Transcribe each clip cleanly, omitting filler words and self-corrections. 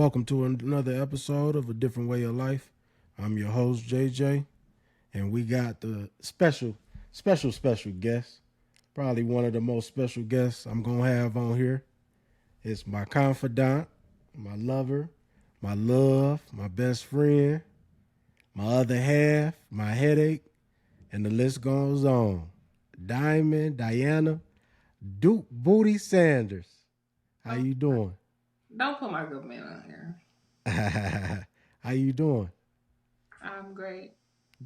welcome to another episode of A Different Way of Life. I'm your host, JJ, and we got the special guest, probably one of the most special guests I'm going to have on here. It's my confidant, my lover, my love, my best friend, my other half, my headache, and the list goes on. Diamond, Diana, Dook Booty Sanders. How Oh, you doing? don't put my good man on here. How you doing? I'm great.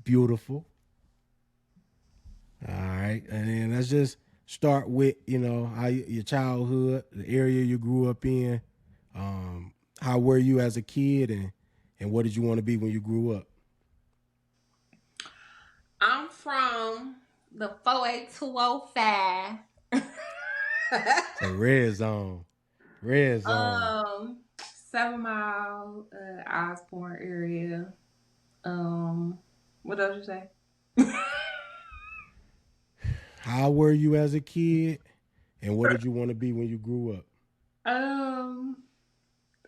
Beautiful. All right, and then let's just start with how your childhood, the area you grew up in. How were you as a kid, and what did you want to be when you grew up? I'm from the 48205. So red zone, red zone. um 7 Mile Osborne area. What else you say? How were you as a kid, and what did you want to be when you grew up? um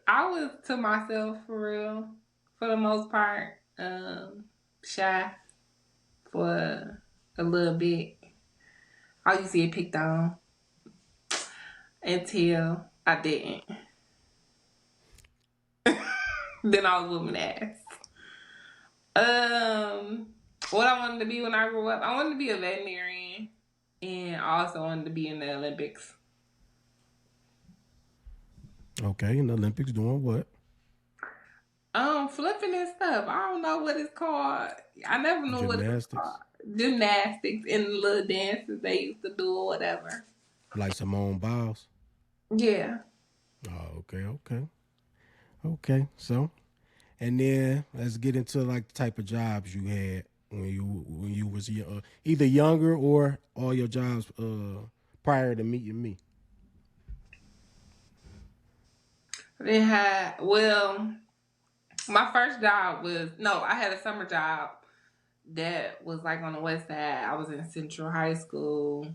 I was to myself for real, for the most part. Shy for a little bit. I used to get picked on until I didn't. Then I was whooping ass. Um, what I wanted to be when I grew up, I wanted to be a veterinarian, and I also wanted to be in the Olympics. Okay, in the Olympics, doing what? Flipping and stuff. I don't know what it's called. I never knew what it was called. Gymnastics, Gymnastics and the little dances they used to do or whatever. like Simone Biles. Yeah. Oh, okay. So, and then let's get into like the type of jobs you had when you was either younger or all your jobs prior to meeting me. They had, well, my first job was, no, I had a summer job that was like on the west side. I was in Central High School,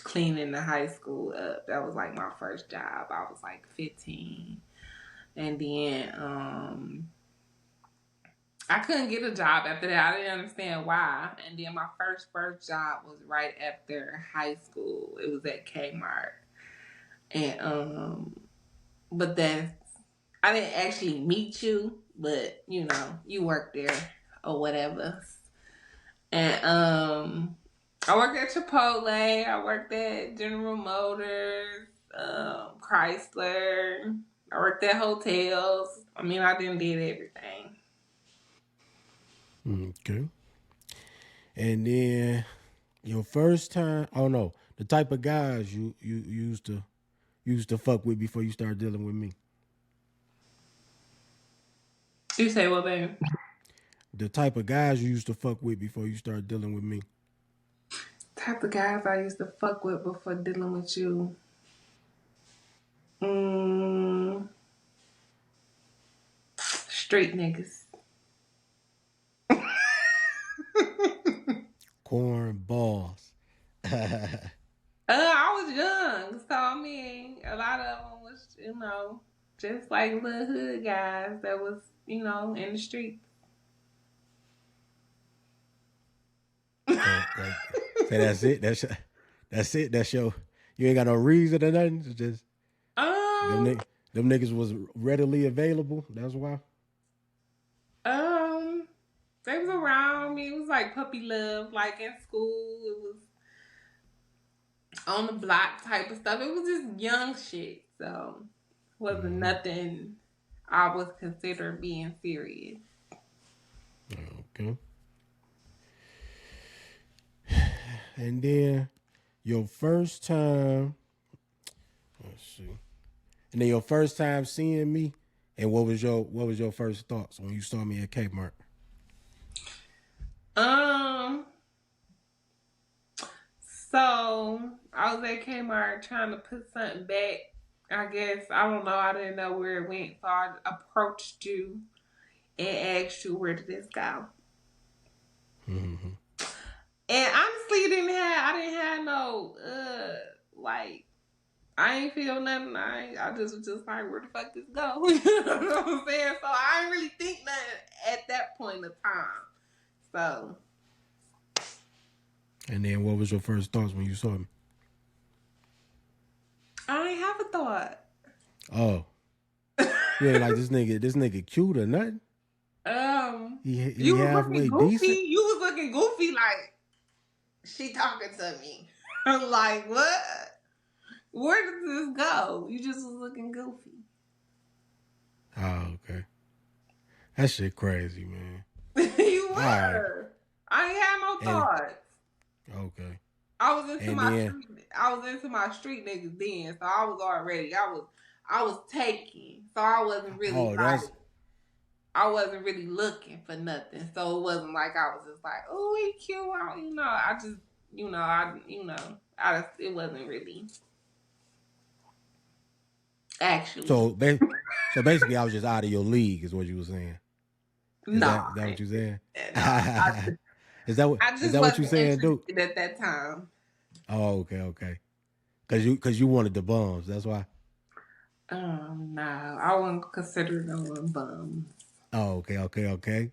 cleaning the high school up. That was like my first job. I was like 15. And then I couldn't get a job after that. I didn't understand why. And then my first job was right after high school. It was at Kmart. And but that's, I didn't actually meet you, but you worked there or whatever. And I worked at Chipotle. I worked at General Motors, Chrysler. I worked at hotels. I mean, I didn't did everything. Okay. And then your first time, oh no, the type of guys you used to fuck with before you started dealing with me. You say what, baby? The type of guys you used to fuck with before you started dealing with me. Type of guys I used to fuck with before dealing with you. Mm, Street niggas. Corn balls. I was young, so I mean, a lot of them was, just like little hood guys that was, in the streets. Say that's it. That's it. That's your. You ain't got no reason or nothing. It's just them, Um, them niggas was readily available. That's why. um, they was around me. It was like puppy love, like in school. It was on the block type of stuff. It was just young shit, so wasn't Mhm. nothing I was considered being serious. Okay. And then your first time. Let's see. And then your first time seeing me, and what was your first thoughts when you saw me at Kmart? Um, so I was at Kmart trying to put something back. I guess I don't know. I didn't know where it went, so I approached you and asked you where did this go. Mm-hmm. And honestly, I didn't have no like I ain't feel nothing. I just was just like, where the fuck this go? You know what I'm saying? So I ain't really think nothing at that point of time. So. And then what was your first thoughts when you saw me? I ain't have a thought. Oh. You ain't like this nigga cute or nothing? He You was looking halfway goofy. decent? You was looking goofy like she talking to me. I'm like, what? Where does this go? You just was looking goofy. Oh, okay. That shit crazy, man. You were. Right. I ain't had no And thoughts. okay. I was into And my then street. I was into my street niggas then, so I was already. I was taking, so I wasn't really like. that's I wasn't really looking for nothing, so it wasn't like I was just like, "Oh, he cute," I just, it wasn't really actually. so basically I was just out of your league is what you were saying. No, Is that what you saying? no, Is that I is just that what you wasn't saying, Dook? interested at that time. Oh, okay. Cause you wanted the bums, that's why. No, I wouldn't consider them bums. Oh, okay.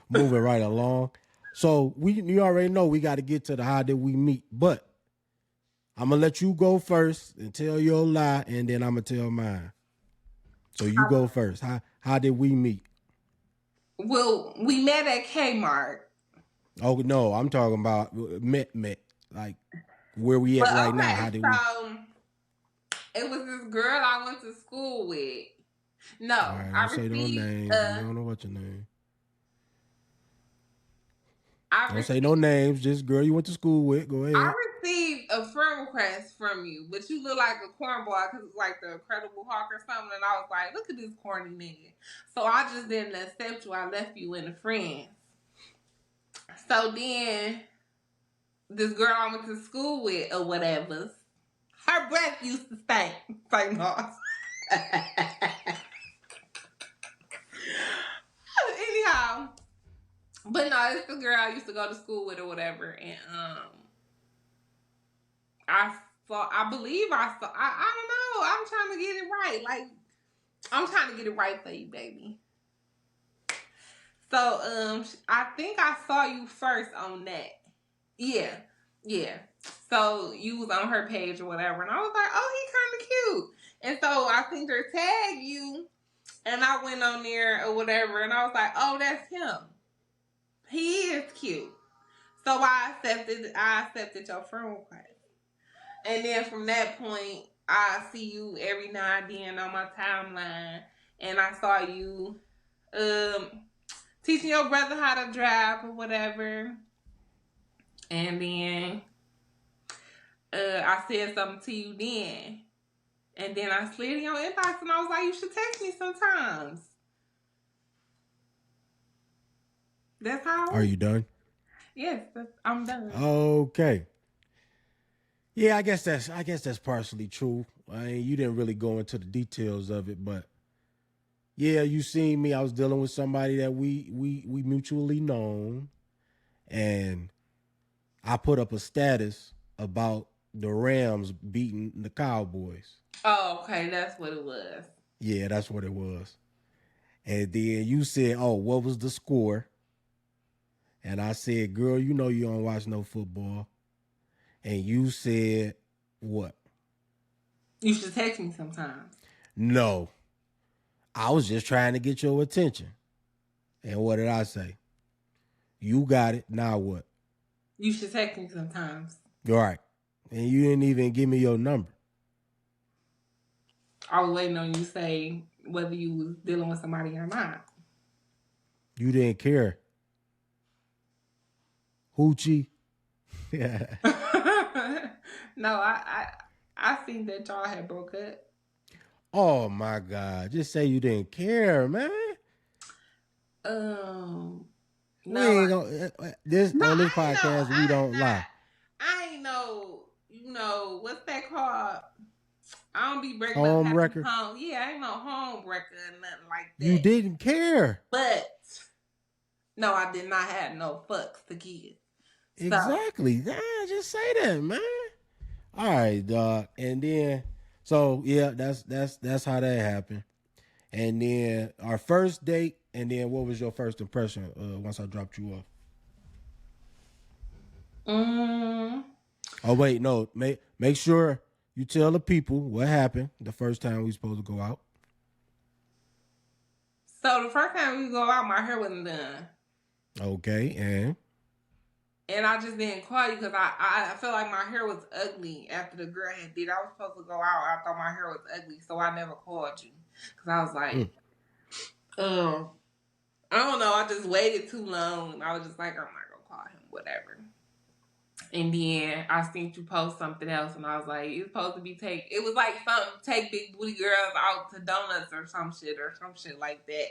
Moving right along. So you already know we got to get to the how did we meet, but I'm gonna let you go first and tell your lie, and then I'm gonna tell mine. So you go first. How did we meet? Well, we met at Kmart. Oh no, I'm talking about met like where we at But right now. okay, How did we? so it was this girl I went to school with. No, All right, I don't say no received names. We don't know what your name. I Don't say no names. Just girl you went to school with. Go ahead. received a friend request from you, but you look like a cornball because it's like the Incredible Hulk or something. And I was like, look at this corny nigga. So I just didn't accept you. I left you in the friends. So then this girl I went to school with or whatever, her breath used to stink. It's like, no. Anyhow, but no, it's the girl I used to go to school with or whatever. And I believe I saw. I don't know. I'm trying to get it right. Like I'm trying to get it right for you, baby. So I think I saw you first on that. Yeah. So you was on her page or whatever, and I was like, oh, he kind of cute. And so I think her tag you, and I went on there or whatever, and I was like, oh, that's him. He is cute. So I accepted your friend request. And then from that point, I see you every now and then on my timeline. And I saw you teaching your brother how to drive or whatever. And then I said something to you then. And then I slid in your inbox and I was like, you should text me sometimes. That's how. Are you done? Yes, I'm done. Okay. Yeah, I guess that's partially true. I mean, you didn't really go into the details of it, but yeah, you seen me. I was dealing with somebody that we mutually known, and I put up a status about the Rams beating the Cowboys. Oh, okay, that's what it was. Yeah, that's what it was. And then you said, "Oh, what was the score?" And I said, "Girl, you know you don't watch no football." And you said, "What?" You should text me sometimes. No, I was just trying to get your attention. And what did I say? You got it. Now what? You should text me sometimes. All right. And you didn't even give me your number. I was waiting on you to say whether you was dealing with somebody or not. You didn't care. Hoochie. Yeah. No, I seen that y'all had broke up. Oh my God. Just say you didn't care, man. No, We ain't gonna no, on this I ain't know. podcast, we don't lie. I ain't know. You know what's that called? I don't be breaking up Home happy wrecker. home. Yeah, I ain't no home wrecker or nothing like that. You didn't care. But no, I did not have no fucks to give. Exactly. Yeah, just say that, man. All right, dog. And then, So yeah, that's how that happened. And then our first date, and then what was your first impression once I dropped you off? Mm. Oh wait, no, make sure you tell the people what happened the first time we supposed to go out. So the first time we go out, my hair wasn't done. Okay, and And I just didn't call you because I felt like my hair was ugly after the girl had did. I was supposed to go out. I thought my hair was ugly, so I never called you because I was like, mm, um, I don't know. I just waited too long. I was just like, I'm not gonna call him, whatever. And then I seen you post something else, and I was like, it's supposed to be take. It was like something take big booty girls out to donuts or some shit like that.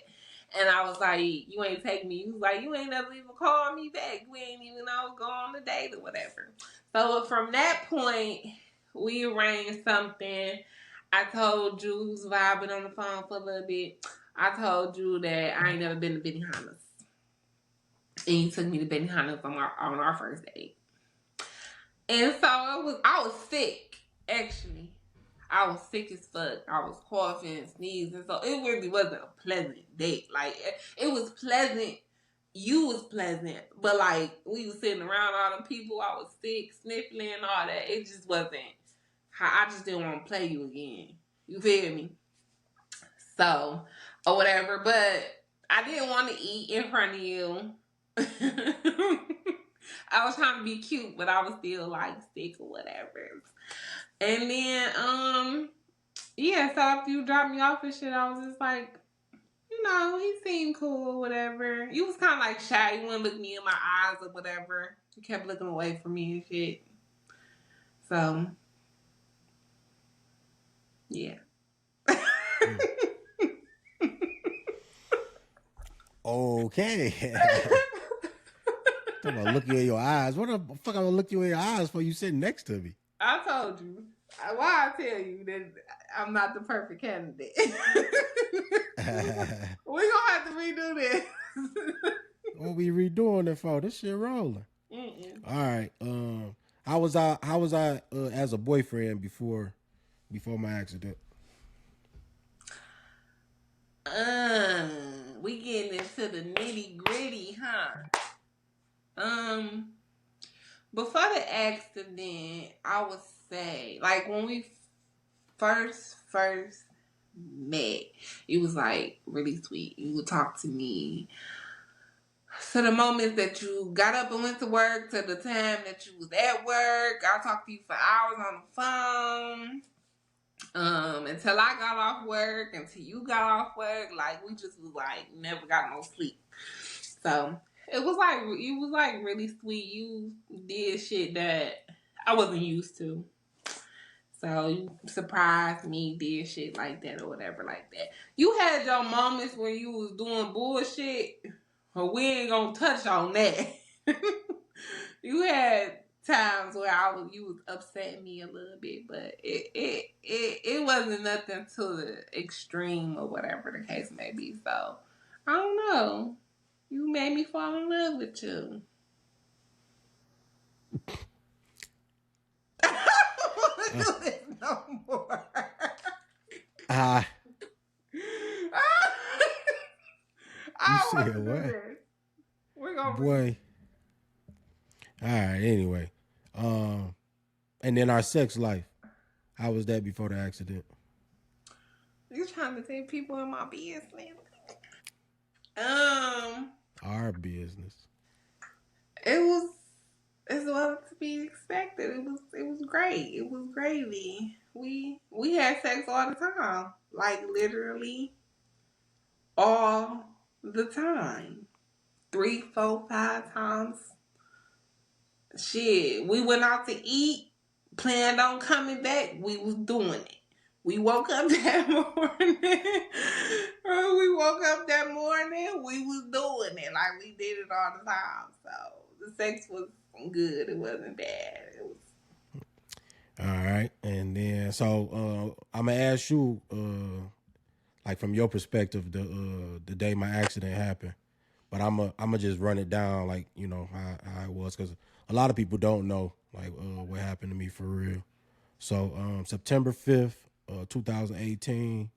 And I was like, you ain't take me. You was like, you ain't never even called me back. We ain't even know go on a date or whatever. So from that point, we arranged something. I told you we was vibing on the phone for a little bit. I told you that I ain't never been to Benihana's, and you took me to Benihana's on our first date. And so I was sick, actually. I was sick as fuck. I was coughing, sneezing. So it really wasn't a pleasant date. Like, it was pleasant. You was pleasant. But, like, we was sitting around all the people. I was sick, sniffling, and all that. It just wasn't. I just didn't want to play you again. You feel me? So, or whatever. But I didn't want to eat in front of you. I was trying to be cute, but I was still like sick or whatever. And then, yeah, so after you dropped me off and shit, I was just like, he seemed cool, whatever. You was kind of like shy. You wouldn't look me in my eyes or whatever. You kept looking away from me and shit. So, yeah. mm. Okay. I'm gonna look you in your eyes. What the fuck I'm gonna look you in your eyes for? You sitting next to me. I told you. Why I tell you that I'm not the perfect candidate. We gonna have to redo this. What we redoing it for? This shit rolling. Mm-mm. All right. How was I as a boyfriend before my accident? We getting into the nitty gritty, huh? Um, Before the accident, I would say, like when we first met, it was like really sweet. You would talk to me. So the moments that you got up and went to work to the time that you was at work, I talked to you for hours on the phone. Until I got off work, until you got off work, like we just was like never got no sleep. So it was like really sweet. You did shit that I wasn't used to. So you surprised me, did shit like that or whatever like that. You had your moments when you was doing bullshit, but we ain't gonna touch on that. You had times where you was upsetting me a little bit, but it wasn't nothing to the extreme or whatever the case may be. So I don't know. You made me fall in love with you. I don't want to Uh, do this no more. ah, you I don't said want to do what, this. We're gonna boy? All right. Anyway, um, and then our sex life. How was that before the accident? You trying to take people in my business? Um, Our business. it was as well to be expected. It was great. It was gravy. We had sex all the time, like literally all the time, 3, 4, 5 times. Shit, we went out to eat, planned on coming back. We was doing it. We woke up that morning. We woke up that morning. We was doing it like we did it all the time. So the sex was good. It wasn't bad. It was. All right, and then so I'm gonna ask you, like from your perspective, the day my accident happened. But I'm just run it down like how it was because a lot of people don't know like what happened to me for real. So September 5th, 2018.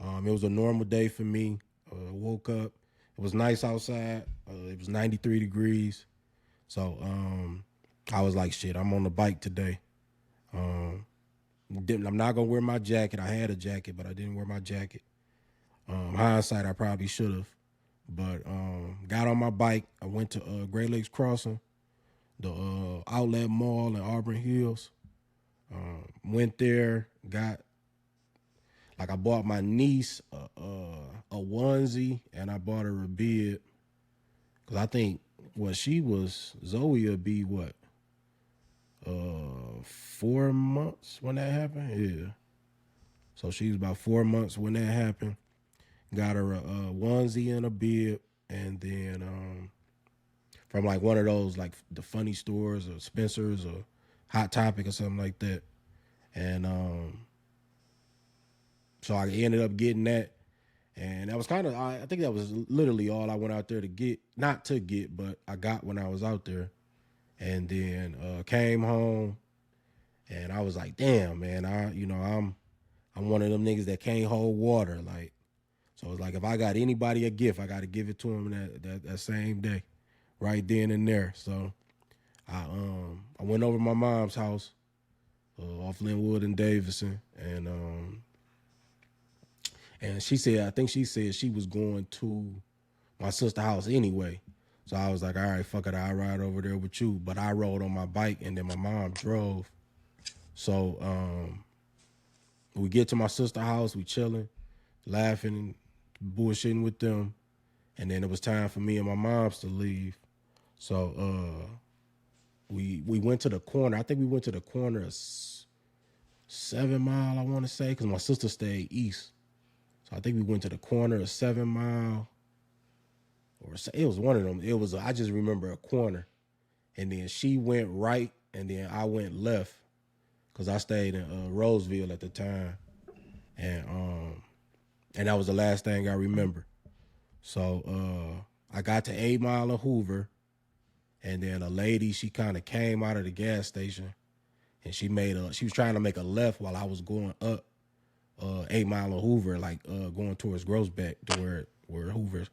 It was a normal day for me. Woke up. It was nice outside. It was 93 degrees. So I was like, shit, I'm on the bike today. I'm not going to wear my jacket. I had a jacket, but I didn't wear my jacket. Hindsight, I probably should have. But got on my bike. I went to Great Lakes Crossing, the outlet mall in Auburn Hills. Went there, I bought my niece a onesie, and I bought her a bib. Because I think Zoe would be what? 4 months when that happened? Yeah. So she was about 4 months when that happened. Got her a onesie and a bib, and then from like one of those like the funny stores or Spencer's or Hot Topic or something like that. And so I ended up getting that. And that was I think that was literally all I went out there to get. Not to get, but I got when I was out there. And then came home, and I was like, damn, man, I'm one of them niggas that can't hold water. Like, so it's like if I got anybody a gift, I got to give it to them that same day, right then and there. So I went over to my mom's house off Linwood and Davidson, and she said, I think she said she was going to my sister's house anyway. So I was like, all right, fuck it, I'll ride over there with you. But I rode on my bike, and then my mom drove. So we get to my sister's house, we chilling, laughing, bullshitting with them. And then it was time for me and my moms to leave. So we went to the corner. I think we went to the corner of 7 Mile, I want to say, because my sister stayed east. So I think we went to the corner of 7 Mile, or it was one of them. I just remember a corner, and then she went right, and then I went left, because I stayed in Roseville at the time, and that was the last thing I remember. So I got to 8 Mile and Hoover, and then a lady, she kind of came out of the gas station, and she was trying to make a left while I was going up 8 Mile and Hoover, like going towards Grossbeck, to where Hoover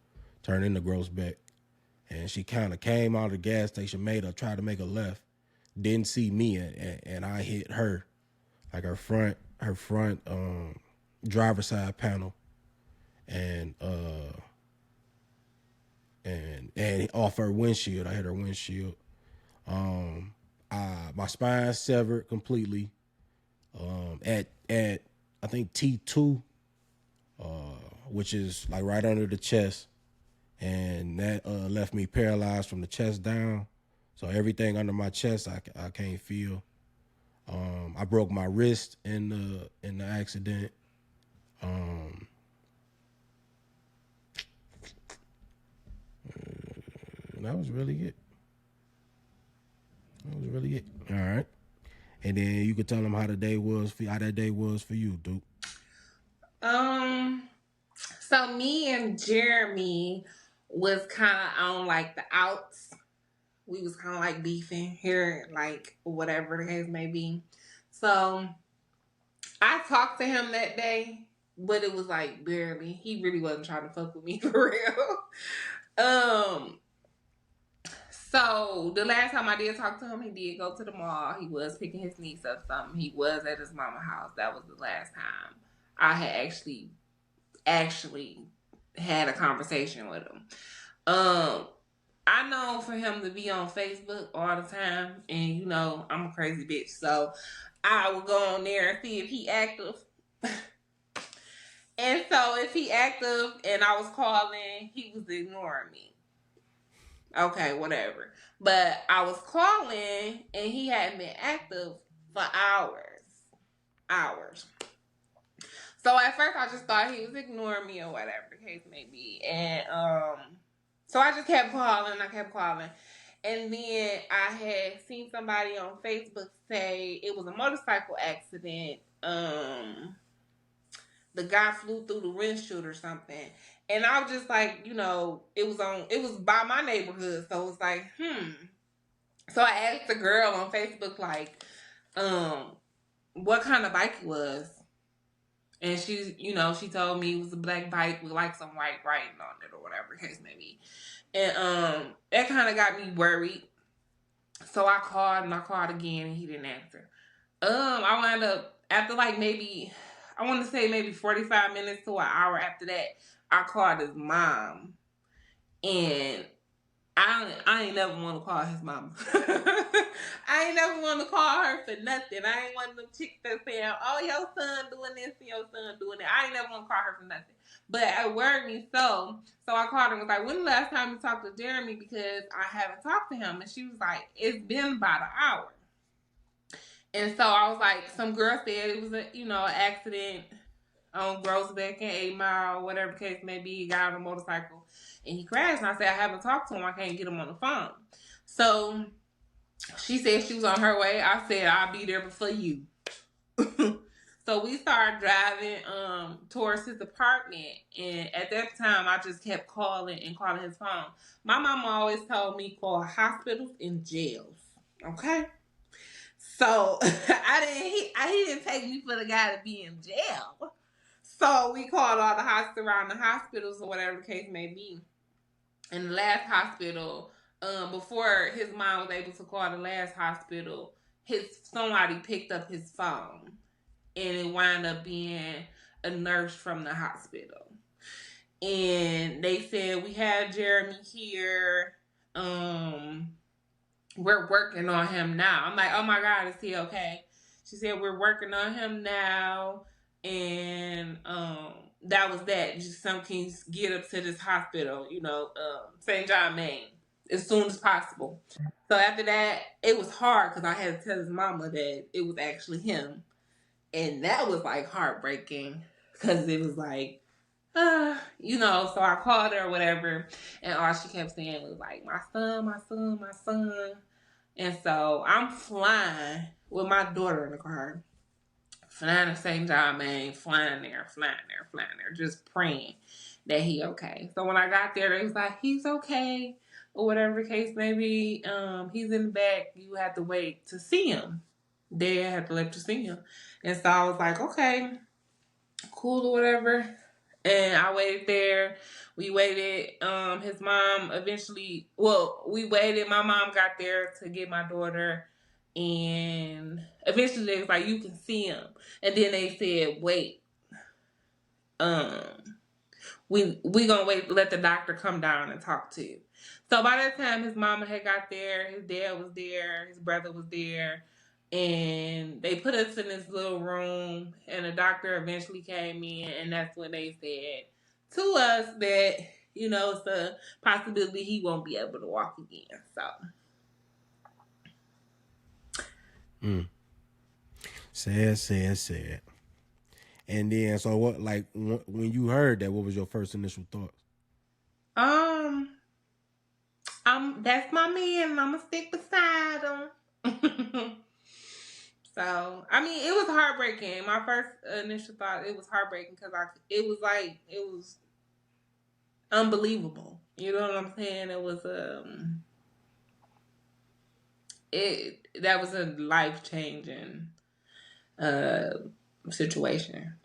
turned into Grossbeck. And she kind of came out of the gas station, tried to make a left, didn't see me, and I hit her, like her front driver's side panel, and off her windshield. I hit her windshield. My spine severed completely. At I think T2, which is like right under the chest, and that left me paralyzed from the chest down. So everything under my chest, I can't feel. I broke my wrist in the accident. And that was really it. All right. And then you could tell them how that day was for you, Dook. So me and Jeremy was kind of on like the outs. We was kind of like beefing here, like whatever the case may be. So I talked to him that day, but it was like barely. He really wasn't trying to fuck with me for real. So the last time I did talk to him, he did go to the mall. He was picking his niece up something. He was at his mama's house. That was the last time I had actually had a conversation with him. I know for him to be on Facebook all the time, and you know I'm a crazy bitch, so I would go on there and see if he active. And so if he active and I was calling, he was ignoring me. Okay, whatever. But I was calling and he hadn't been active for hours. So at first I just thought he was ignoring me or whatever the case may be. And so I just kept calling. And then I had seen somebody on Facebook say it was a motorcycle accident. The guy flew through the windshield or something. And I was just like, you know, it was by my neighborhood. So it was like, So I asked the girl on Facebook, like, what kind of bike it was. And she told me it was a black bike with like some white writing on it or whatever the case may be. And that kind of got me worried. So I called and I called again and he didn't answer. I wound up after like maybe I want to say maybe 45 minutes to an hour after that, I called his mom. And I ain't never want to call his mama. I ain't never want to call her for nothing. I ain't one of them chicks that saying, "Oh, your son doing this and your son doing that." I ain't never want to call her for nothing. But it worried me so I called her and was like, "When the last time you talked to Jeremy? Because I haven't talked to him." And she was like, "It's been about an hour." And so I was like, some girl said it was an accident on Groesbeck and 8 Mile, whatever the case may be. He got on a motorcycle and he crashed. And I said, I haven't talked to him. I can't get him on the phone. So she said she was on her way. I said, I'll be there before you. So we started driving towards his apartment. And at that time, I just kept calling and calling his phone. My mama always told me call hospitals and jails. Okay? So he didn't take me for the guy to be in jail. So we called all the hospitals around the hospitals or whatever the case may be. And the last hospital, before his mom was able to call the last hospital, somebody picked up his phone, and it wound up being a nurse from the hospital. And they said, we have Jeremy here. We're working on him now. I'm like, oh my God, is he okay? She said, we're working on him now. And that was that. Just something get up to this hospital, St. John, Maine, as soon as possible. So after that, it was hard because I had to tell his mama that it was actually him. And that was like heartbreaking because it was like, so I called her or whatever. And all she kept saying was like, my son, my son, my son. And so I'm flying with my daughter in the car, flying to St. John, Maine, flying there, just praying that he okay. So when I got there, they was like, he's okay, or whatever the case may be. He's in the back. You have to wait to see him. They had to let you see him. And so I was like, okay, cool or whatever. And I waited there. We waited. His mom eventually, we waited. My mom got there to get my daughter. And eventually they was like, you can see him. And then they said, wait. We gonna wait, let the doctor come down and talk to you. So by that time his mama had got there, his dad was there, his brother was there. And they put us in this little room, and the doctor eventually came in, and that's when they said to us that, it's a possibility he won't be able to walk again. So. Sad. And then, so what? Like when you heard that, what was your first initial thoughts? That's my man, and I'm gonna stick beside him. So, I mean, it was heartbreaking. My first initial thought, it was heartbreaking because it was unbelievable. You know what I'm saying? It was that was a life changing situation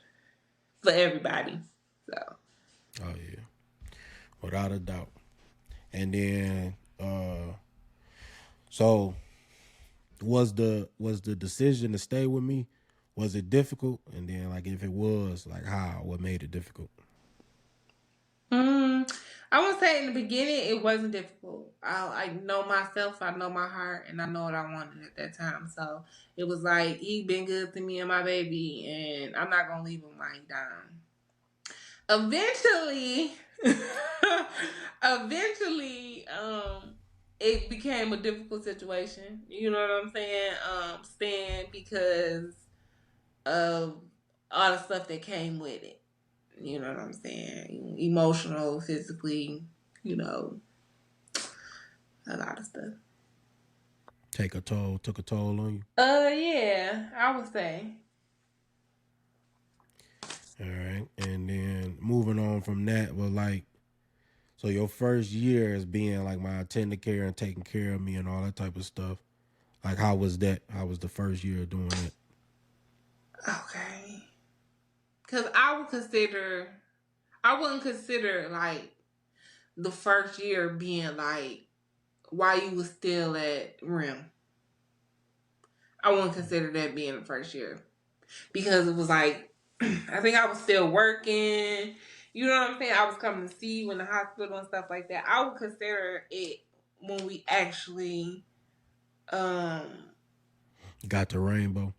for everybody. So. Oh yeah, without a doubt. And then, so was the decision to stay with me? Was it difficult? And then, like, if it was, like, how? What made it difficult? I would say in the beginning it wasn't difficult. I know myself, I know my heart, and I know what I wanted at that time. So it was like he been good to me and my baby, and I'm not gonna leave him lying down. Eventually, eventually, it became a difficult situation. You know what I'm saying? Staying because of all the stuff that came with it. You know what I'm saying? Emotional, physically, a lot of stuff. Took a toll on you? Yeah, I would say. All right. And then moving on from that, well, like, so your first year as being like my attendant care and taking care of me and all that type of stuff. Like, how was that? How was the first year doing it? Okay. Because I wouldn't consider like the first year being like while you was still at RIM. I wouldn't consider that being the first year because it was like I think I was still working. You know what I'm saying? I was coming to see you in the hospital and stuff like that. I would consider it when we actually um Got the rainbow.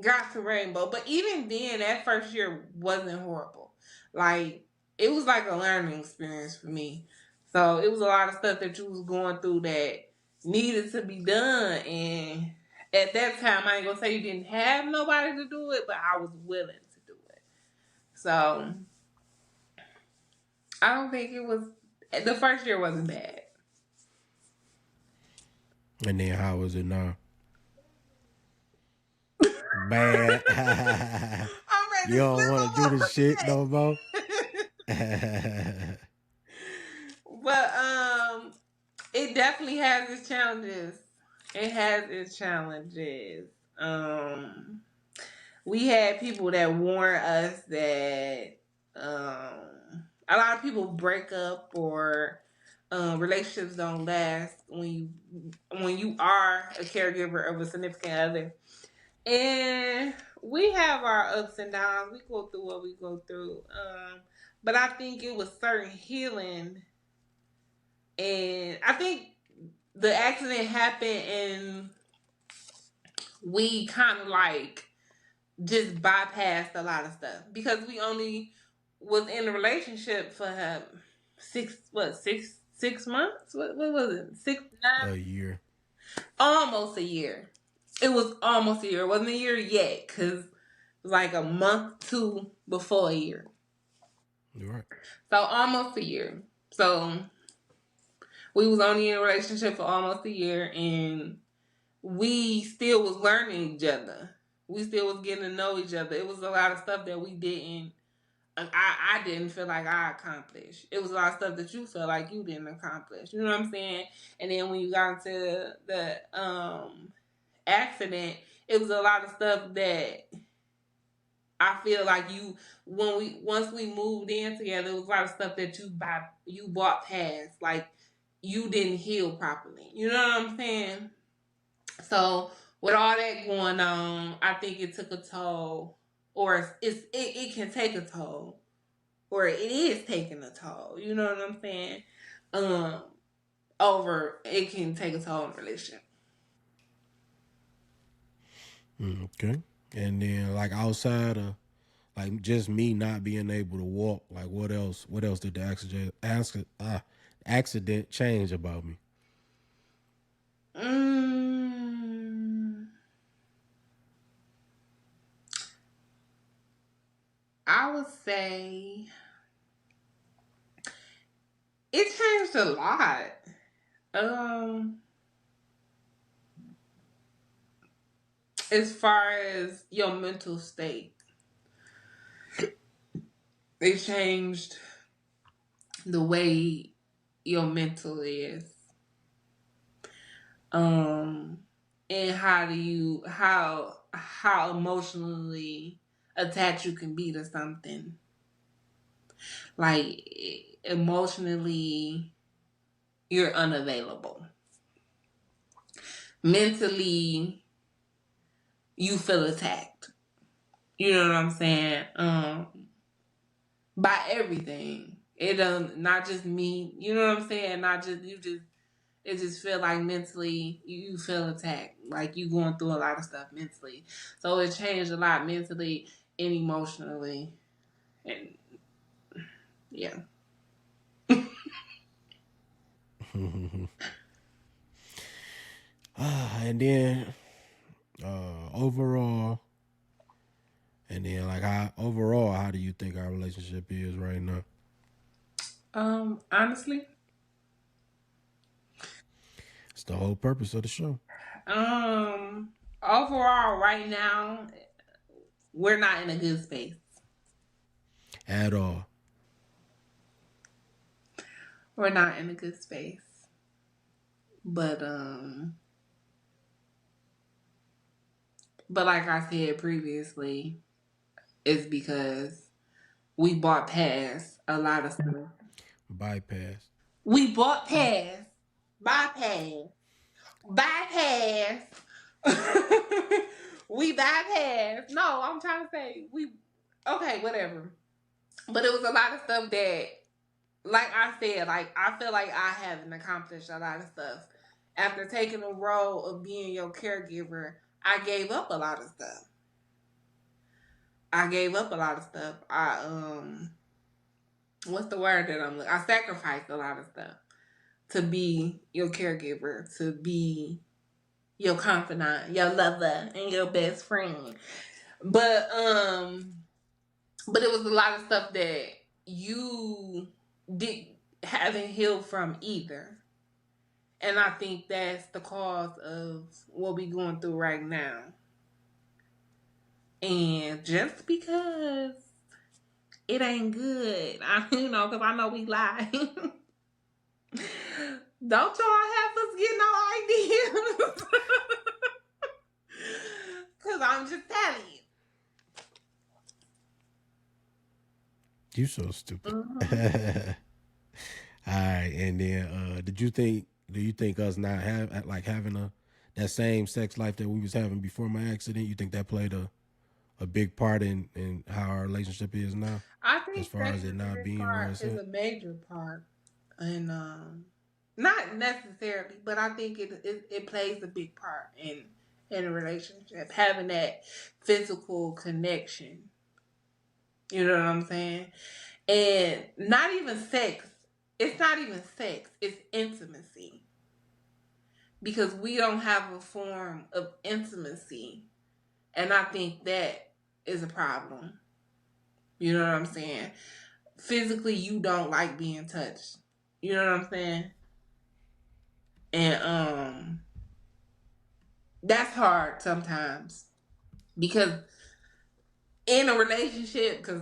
got to Rainbow. But even then, that first year wasn't horrible. Like it was like a learning experience for me. So it was a lot of stuff that you was going through that needed to be done. And at that time, I ain't gonna say you didn't have nobody to do it, but I was willing to do it. So I don't think it was the first year wasn't bad. And then how is it now? Bad. I'm ready You to don't slip want to do up the on shit no more. but it definitely has its challenges. It has its challenges. Um, we had people that warn us that a lot of people break up or relationships don't last when you are a caregiver of a significant other. And we have our ups and downs. We go through what we go through. But I think it was certain healing, and I think the accident happened, and we kind of like just bypassed a lot of stuff because we only was in a relationship for 6 months. What was it? Six, A 9, year. almost a year. It was almost a year. It wasn't a year yet because it was like a month two before a year. You're right. So almost a year. So we was only in a relationship for almost a year, and we still was learning each other. We still was getting to know each other. It was a lot of stuff that we didn't. I didn't feel like I accomplished. It was a lot of stuff that you felt like you didn't accomplish. You know what I'm saying? And then when you got into the accident, it was a lot of stuff that I feel like you when we once we moved in together, it was a lot of stuff that you bought past. Like you didn't heal properly. You know what I'm saying? So with all that going on, I think it took a toll, or it can take a toll, or it is taking a toll. You know what I'm saying? Um, over it can take a toll on a relationship. Okay. And then like outside of like just me not being able to walk, like what else? What else did the accident change about me? Mm, I would say it changed a lot. Um, as far as your mental state, it changed the way your mental is. Um, and how emotionally attached you can be to something. Like emotionally, you're unavailable. Mentally, you feel attacked. You know what I'm saying? By everything. It not just me. You know what I'm saying? Not just you. Just it just feel like mentally you feel attacked. Like you going through a lot of stuff mentally. So it changed a lot mentally and emotionally. And yeah. And then overall, and then like how do you think our relationship is right now? Honestly, It's the whole purpose of the show. um, overall, right now, we're not in a good space. At all. We're not in a good space. But but like I said previously, it's because we bought past a lot of stuff. Bypass. We bought past, bypass, bypass. We bypass. No, I'm trying to say okay, whatever. But it was a lot of stuff that, like I said, like I feel like I haven't accomplished a lot of stuff. After taking the role of being your caregiver, I gave up a lot of stuff. I gave up a lot of stuff. What's the word that I'm looking? I sacrificed a lot of stuff to be your caregiver, to be your confidant, your lover, and your best friend. But it was a lot of stuff that you did haven't healed from either. And I think that's the cause of what we going through right now. And just because it ain't good, because I know we lie. Don't y'all have us get no ideas? Because I'm just telling you. You so stupid. Mm-hmm. All right, and then do you think us not having that same sex life that we was having before my accident, you think that played a big part in how our relationship is now? I As think far sex as it is a not big being where part, it's is at? a major part. And not necessarily, but I think it plays a big part in a relationship. Having that physical connection. You know what I'm saying? And not even sex. It's not even sex. It's intimacy. Because we don't have a form of intimacy. And I think that is a problem. You know what I'm saying? Physically, you don't like being touched. You know what I'm saying? And that's hard sometimes. Because in a relationship, because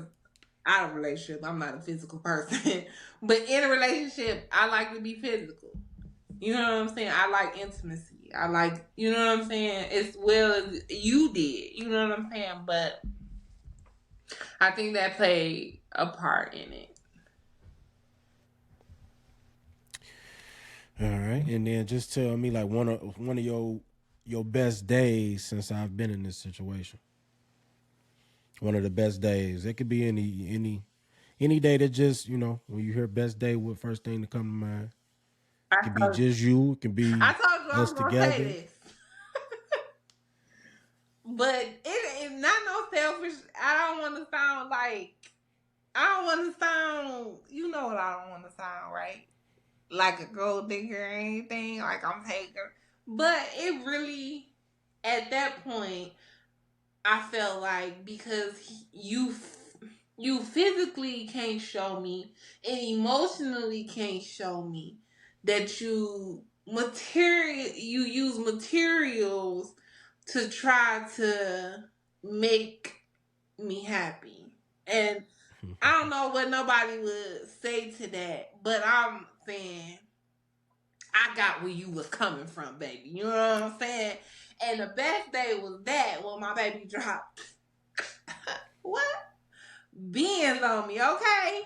out of a relationship, I'm not a physical person. But in a relationship, I like to be physical. You know what I'm saying? I like intimacy. I like, you know what I'm saying? As well as you did. You know what I'm saying? But I think that played a part in it. All right, and then just tell me like one of your best days since I've been in this situation. One of the best days. It could be any day that just when you hear best day, what first thing to come to mind? I It could be told, just you. It can I be told you I us was going to say together. this. But it's not no selfish. I don't want to sound, you know what I don't want to sound, right? Like a gold digger or anything, like I'm taking. But it really, at that point, I felt like because you physically can't show me and emotionally can't show me that you use materials to try to make me happy. And I don't know what nobody would say to that, but I'm saying I got where you was coming from, baby. You know what I'm saying? And the best day was that when my baby dropped what? Beans on me, okay?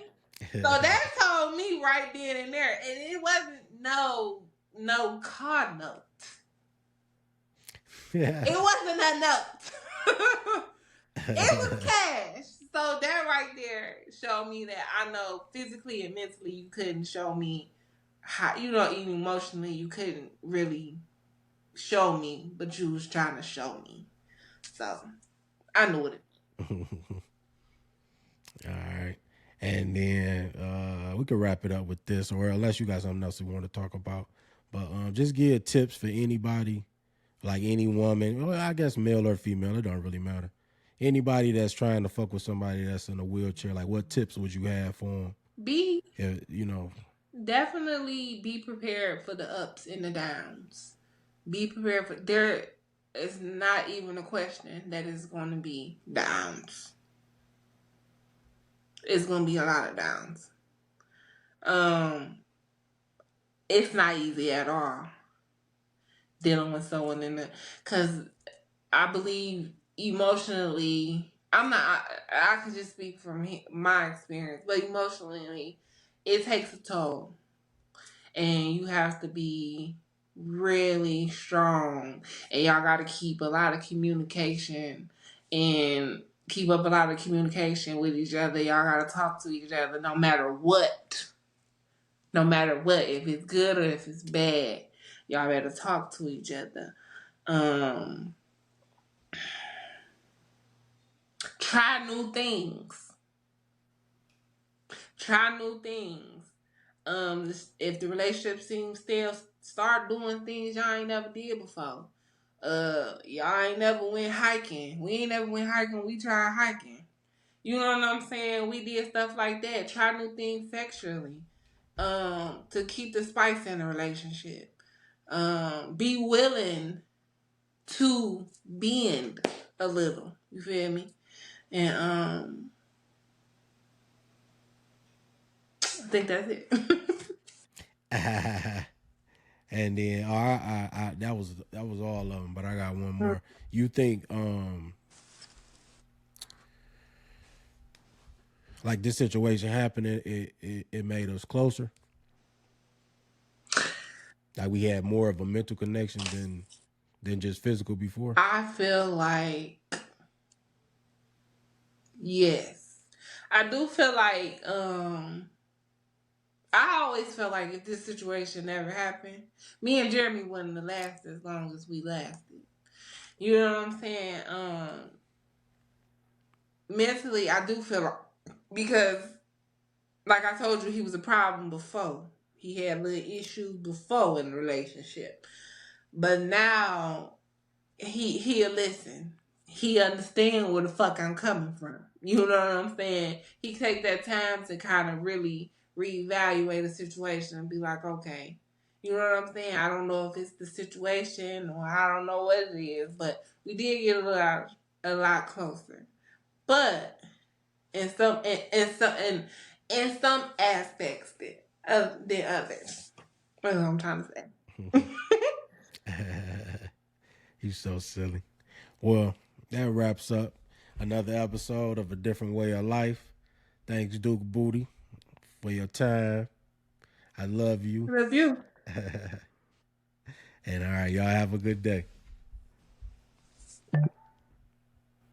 So that told me right then and there. And it wasn't no car note. Yeah. It wasn't a note. It was cash. So that right there showed me that I know physically and mentally you couldn't show me how, even emotionally you couldn't really show me, but you was trying to show me. So I knew it. All right. And then we could wrap it up with this, or unless you got something else you want to talk about. But just give tips for anybody, like any woman, well, I guess male or female, it don't really matter. Anybody that's trying to fuck with somebody that's in a wheelchair, like what tips would you have for them? Be If. Definitely be prepared for the ups and the downs. Be prepared for there is not even a question that is going to be downs. It's going to be a lot of downs. Um, it's not easy at all dealing with someone in the because I believe emotionally I'm not. I can just speak from my experience, but emotionally, it takes a toll, and you have to be really strong, and y'all got to keep a lot of communication and keep up a lot of communication with each other. Y'all got to talk to each other no matter what. No matter what, if it's good or if it's bad, y'all better talk to each other. Um, Try new things. Try new things. If the relationship seems stale, start doing things y'all ain't never did before. Y'all ain't never went hiking. We ain't never went hiking. We tried hiking. You know what I'm saying? We did stuff like that. Try new things sexually. To keep the spice in a relationship. Be willing to bend a little. You feel me? And I think that's it. And then that was all of them, but I got one more. You think like this situation happening, it made us closer? Like we had more of a mental connection than just physical before? I feel like yes. I do feel like I always felt like if this situation never happened, me and Jeremy wouldn't have lasted as long as we lasted. You know what I'm saying? Mentally I do feel like because like I told you, he was a problem before. He had little issues before in the relationship. But now he'll listen. He understand where the fuck I'm coming from. You know what I'm saying? He take that time to kind of really reevaluate the situation and be like, okay, you know what I'm saying? I don't know if it's the situation or I don't know what it is, but we did get a lot closer. But in some aspects than others. That's what I'm trying to say. He's so silly. Well, that wraps up another episode of A Different Way of Life. Thanks, Duke Booty, for your time. I love you. Review. And all right, y'all have a good day.